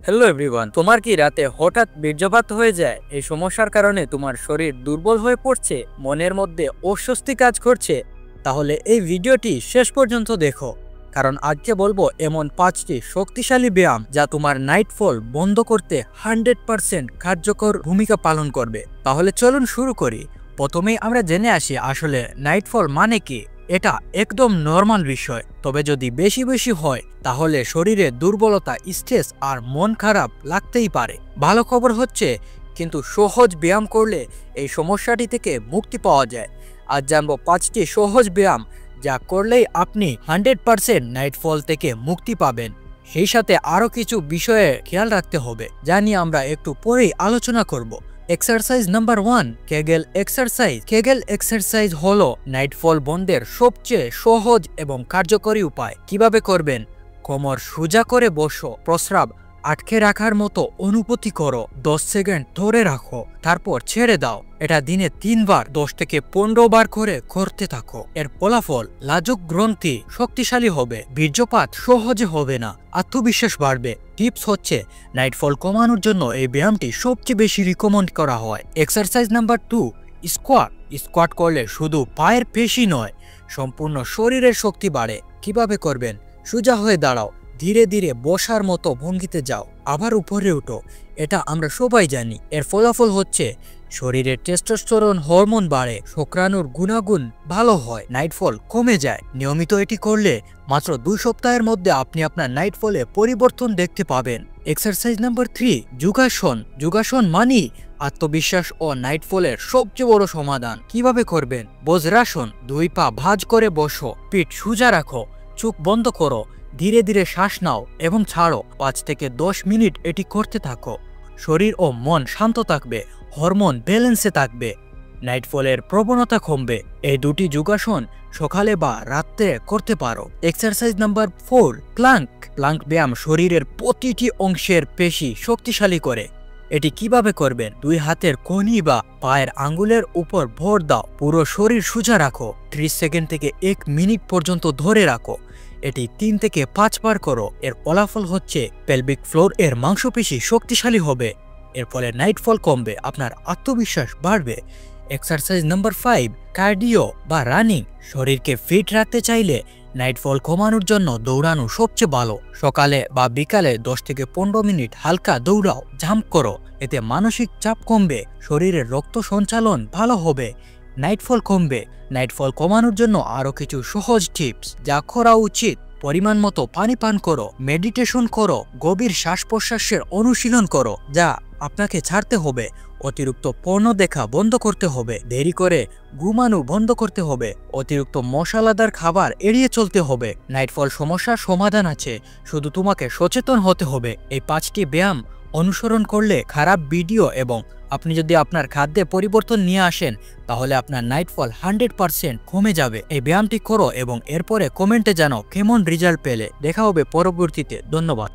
Hello everyone, তোমার কি রাতে হঠাৎ বীর্যপাত হয়ে যায়? এই সমস্যার কারণে তোমার শরীর দুর্বল হয়ে পড়ছে, মনের মধ্যে অস্বস্তি কাজ করছে? তাহলে এই ভিডিওটি শেষ পর্যন্ত দেখো, কারণ আজকে বলবো এমন 5টি শক্তিশালী ব্যায়াম যা তোমার নাইটফল বন্ধ করতে 100% কার্যকর ভূমিকা পালন করবে। তাহলে চলুন শুরু করি। প্রথমেই আমরা জেনে আসি আসলে নাইটফল মানে কি। এটা একদম নর্মাল বিষয়, তবে যদি বেশি বেশি হয় তাহলে শরীরে দুর্বলতা, স্ট্রেস আর মন খারাপ লাগতেই পারে। ভালো খবর হচ্ছে কিন্তু সহজ ব্যায়াম করলে এই সমস্যাটি থেকে মুক্তি পাওয়া যায়। আজ জানবো 5টি সহজ ব্যায়াম যা করলেই আপনি 100% নাইটফল থেকে মুক্তি পাবেন। সেই সাথে আরও কিছু বিষয়ে খেয়াল রাখতে হবে, যা নিয়ে আমরা একটু পরেই আলোচনা করব। Exercise number 1, Kegel exercise. Kegel exercise হলো নাইটফল বন্ধের সবচেয়ে সহজ এবং কার্যকরী উপায়। কিভাবে করবেন? কোমর সোজা করে বসো, প্রস্রাব আটকে রাখার মতো অনুভূতি করো, 10 সেকেন্ড ধরে রাখো, তারপর ছেড়ে দাও। এটা দিনে 3 বার 10 থেকে 15 বার করে করতে থাকো। এর ফলাফল লাজুক গ্রন্থি শক্তিশালী হবে, বীর্যপাত সহজে হবে না, আত্মবিশ্বাস বাড়বে। টিপস হচ্ছে নাইটফল কমানোর জন্য এই ব্যায়ামটি সবচেয়ে বেশি রিকমেন্ড করা হয়। Exercise number 2, squat. স্কোয়াট করলে শুধু পায়ের পেশি নয়, সম্পূর্ণ শরীরের শক্তি বাড়ে। কিভাবে করবেন? সোজা হয়ে দাঁড়াও, ধীরে ধীরে বসার মতো ভঙ্গিতে যাও, আবার উপরে উঠো। এটা আমরা সবাই জানি। এর ফলাফল হচ্ছে শরীরের টেস্টোস্টেরন হরমোন বাড়ে, শুক্রাণুর গুণাগুণ ভালো হয়, নাইটফল কমে যায়। নিয়মিত এটি করলে মাত্র 2 সপ্তাহের মধ্যে আপনি আপনার নাইটফলে পরিবর্তন দেখতে পাবেন। এক্সারসাইজ নাম্বার 3, যোগাসন। যোগাসন মানি আত্মবিশ্বাস ও নাইটফলের সবচেয়ে বড় সমাধান। কিভাবে করবেন? বজ্রাসন। 2 পা ভাঁজ করে বসো, পিঠ সোজা রাখো, চোখ বন্ধ করো, ধীরে ধীরে শ্বাস নাও এবং ছাড়ো। 5 থেকে 10 মিনিট এটি করতে থাকো। শরীর ও মন শান্ত থাকবে, হরমোন ব্যালেন্সে থাকবে, নাইটফলের প্রবণতা কমবে। এই 2টি যোগাসন সকালে বা রাত্রে করতে পারো। Exercise number 4, Planck. প্লাঙ্ক ব্যায়াম শরীরের প্রতিটি অংশের পেশি শক্তিশালী করে। এটি কিভাবে করবেন? 2 হাতের কনি বা পায়ের আঙ্গুলের উপর ভর দাও, পুরো শরীর সোজা রাখো, 30 সেকেন্ড থেকে 1 মিনিট পর্যন্ত ধরে রাখো। এটি 3 থেকে 5 বার করো। এর ফলাফল হচ্ছে পেলভিক ফ্লোর এর মাংসপেশি শক্তিশালী হবে, এর ফলে নাইটফল কমবে, আপনার আত্মবিশ্বাস বাড়বে। এক্সারসাইজ নাম্বার 5, কার্ডিও বা রানিং। শরীরকে ফিট রাখতে চাইলে নাইটফল কমানোর জন্য দৌড়ানো সবচেয়ে ভালো। সকালে বা বিকালে 10 থেকে 15 মিনিট হালকা দৌড়াও, জাম্প করো। এতে মানসিক চাপ কমবে, শরীরের রক্ত সঞ্চালন ভালো হবে, নাইটফল কমবে। নাইটফল কমানোর জন্য আরও কিছু সহজ টিপস যা করা উচিত: পরিমাণ মতো পানি পান করো, মেডিটেশন করো, গভীর শ্বাস প্রশ্বাসের অনুশীলন করো যা আপনাকে ছাড়তে হবে, অতিরিক্ত পর্ন দেখা বন্ধ করতে হবে, দেরি করে ঘুমানো বন্ধ করতে হবে, অতিরিক্ত মশলাদার খাবার এড়িয়ে চলতে হবে। নাইটফল সমস্যার সমাধান আছে, শুধু তোমাকে সচেতন হতে হবে। এই 5টি ব্যায়াম অনুসরণ করলে খারাপ ভিডিও এবং আপনি যদি আপনার খাদ্যে পরিবর্তন নিয়ে আসেন তাহলে আপনার নাইটফল 100% কমে যাবে। এই ব্যায়ামটি করো এবং এরপরে কমেন্টে জানাও কেমন রেজাল্ট পেলে। দেখা হবে পরবর্তীতে। ধন্যবাদ।